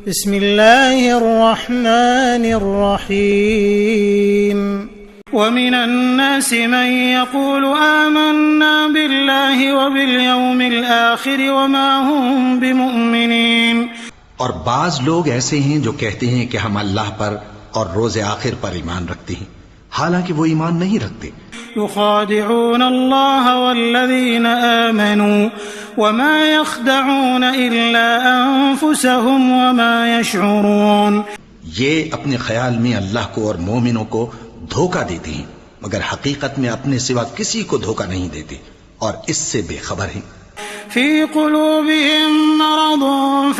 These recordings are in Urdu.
بسم اللہ الرحمن الرحیم ومن الناس من يقول آمنا بالله وباليوم الآخر وما هم بمؤمنين، اور بعض لوگ ایسے ہیں جو کہتے ہیں کہ ہم اللہ پر اور روز آخر پر ایمان رکھتے ہیں، حالانکہ وہ ایمان نہیں رکھتے۔ يخادعون الله والذين آمنوا وما يخدعون إلا أنفسهم وما يشعرون، یہ اپنے خیال میں اللہ کو اور مومنوں کو دھوکہ دیتے ہیں، مگر حقیقت میں اپنے سوا کسی کو دھوکہ نہیں دیتے اور اس سے بے خبر ہیں۔ في قلوبهم مرض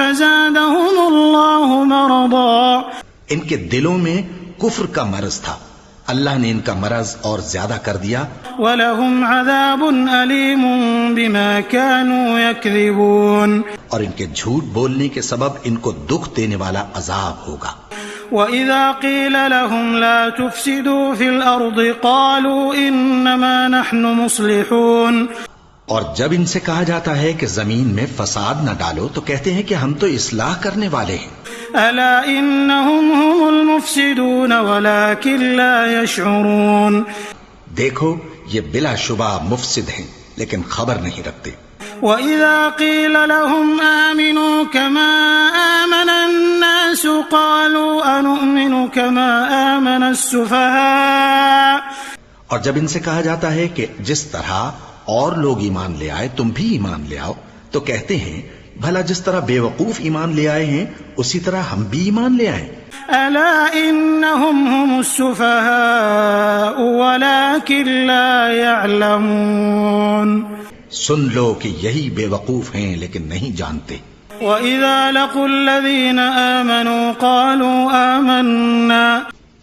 فزادهم الله مرضا، ان کے دلوں میں کفر کا مرض تھا، اللہ نے ان کا مرض اور زیادہ کر دیا۔ وَلَهُمْ عَذَابٌ أَلِيمٌ بِمَا كَانُوا يَكْذِبُونَ، اور ان کے جھوٹ بولنے کے سبب ان کو دکھ دینے والا عذاب ہوگا۔ وَإِذَا قِيلَ لَهُمْ لَا تُفْسِدُوا فِي الْأَرْضِ قَالُوا إِنَّمَا نَحْنُ مُصْلِحُونَ، اور جب ان سے کہا جاتا ہے کہ زمین میں فساد نہ ڈالو تو کہتے ہیں کہ ہم تو اصلاح کرنے والے ہیں۔ أَلَا إِنَّهُمْ هُمُ الْمُفْسِدُونَ وَلَكِنْ لَا يَشْعُرُونَ، دیکھو یہ بلا شبہ مفسد ہیں لیکن خبر نہیں رکھتے۔ وَإِذَا قِيلَ لَهُمْ آمِنُوا كَمَا آمَنَ النَّاسُ قَالُوا أَنُؤْمِنُ كَمَا آمَنَ السُّفَهَاءُ، اور جب ان سے کہا جاتا ہے کہ جس طرح اور لوگ ایمان لے آئے تم بھی ایمان لے آؤ تو کہتے ہیں بھلا جس طرح بے وقوف ایمان لے آئے ہیں اسی طرح ہم بھی ایمان لے آئیں۔ أَلَا إِنَّهُمْ هُمُ السُّفَهَاءُ وَلَكِنْ لَا يَعْلَمُونَ، سن لو کہ یہی بے وقوف ہیں لیکن نہیں جانتے۔ وَإِذَا لَقُوا الَّذِينَ آمَنُوا قَالُوا آمَنَّا،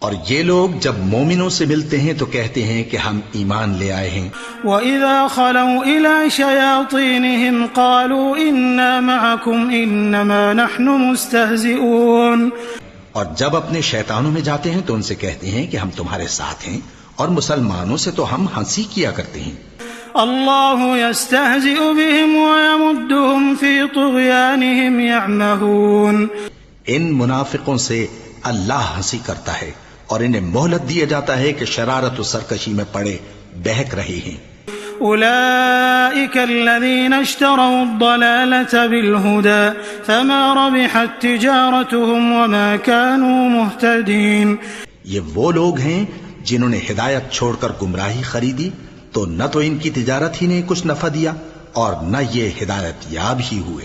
اور یہ لوگ جب مومنوں سے ملتے ہیں تو کہتے ہیں کہ ہم ایمان لے آئے ہیں۔ وَإِذَا خَلَوْا إِلَى شَيَاطِينِهِمْ قَالُوا إِنَّا مَعَكُمْ إِنَّمَا نَحْنُ مُسْتَهْزِئُونَ، اور جب اپنے شیطانوں میں جاتے ہیں تو ان سے کہتے ہیں کہ ہم تمہارے ساتھ ہیں اور مسلمانوں سے تو ہم ہنسی کیا کرتے ہیں۔ اللہ يستہزئ بهم ويمدهم في طغيانهم يعمهون، ان منافقوں سے اللہ ہنسی کرتا ہے اور انہیں مہلت دیا جاتا ہے کہ شرارت و سرکشی میں پڑے بہک رہے ہیں۔ اولئک الذین اشتروا الضلالة بالهدى فما ربحت تجارتهم وما كانوا مهتدین، یہ وہ لوگ ہیں جنہوں نے ہدایت چھوڑ کر گمراہی خریدی تو نہ تو ان کی تجارت ہی نے کچھ نفع دیا اور نہ یہ ہدایت یاب ہی ہوئے۔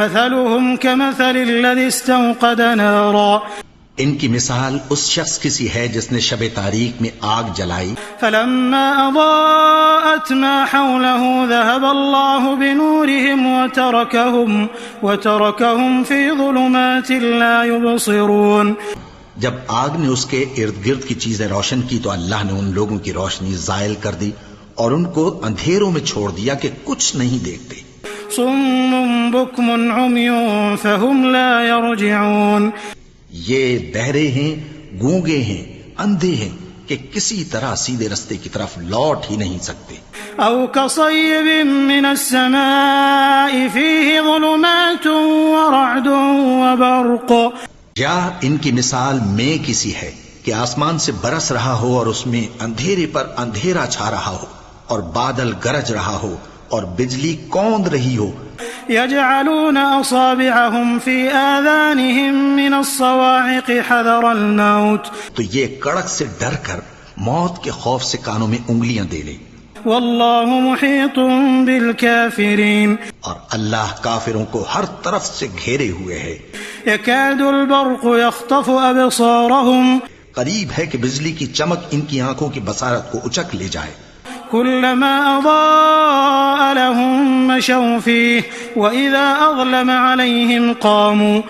مثلهم كمثل الذي استوقد نارا، ان کی مثال اس شخص کی سی ہے جس نے شب تاریک میں آگ جلائی، فلما اضاءت ما حوله ذهب الله بنورهم وتركهم في ظلمات لا يبصرون، جب آگ نے اس کے ارد گرد کی چیزیں روشن کی تو اللہ نے ان لوگوں کی روشنی زائل کر دی اور ان کو اندھیروں میں چھوڑ دیا کہ کچھ نہیں دیکھتے۔ صم بكم عمي فهم لا يرجعون، یہ بہرے ہیں، گونگے ہیں، اندھے ہیں کہ کسی طرح سیدھے رستے کی طرف لوٹ ہی نہیں سکتے۔ او كصيب من السماء فيه ظلمات ورعد وبرق، یا ان کی مثال میں کسی ہے کہ آسمان سے برس رہا ہو اور اس میں اندھیرے پر اندھیرا چھا رہا ہو اور بادل گرج رہا ہو اور بجلی کوند رہی ہو۔ يجعلون اصابعهم في آذانهم من الصواعق حذر الموت، تو یہ کڑک سے ڈر کر موت کے خوف سے کانوں میں انگلیاں دے لیں۔ واللہ محیط بالکافرین، اور اللہ کافروں کو ہر طرف سے گھیرے ہوئے ہے۔ یکاد البرق یخطف ابصارهم، قریب ہے کہ بجلی کی چمک ان کی آنکھوں کی بصارت کو اچک لے جائے۔ كلما أضاء لهم مشوا فيه وإذا أظلم عليهم قاموا،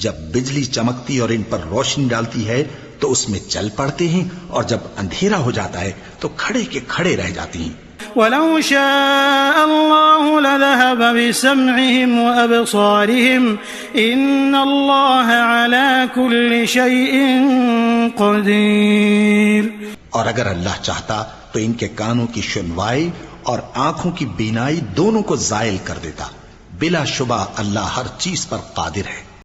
جب بجلی چمکتی اور ان پر روشنی ڈالتی ہے تو اس میں چل پڑتے ہیں اور جب اندھیرا ہو جاتا ہے تو کھڑے کے کھڑے رہ جاتے ہیں۔ ولو شاء الله لذهب بسمعهم وأبصارهم إن الله على كل شيء قدير، اور اگر اللہ چاہتا تو ان کے کانوں کی سنوائی اور آنکھوں کی بینائی دونوں کو زائل کر دیتا۔ بلا شبہ اللہ ہر چیز پر قادر ہے۔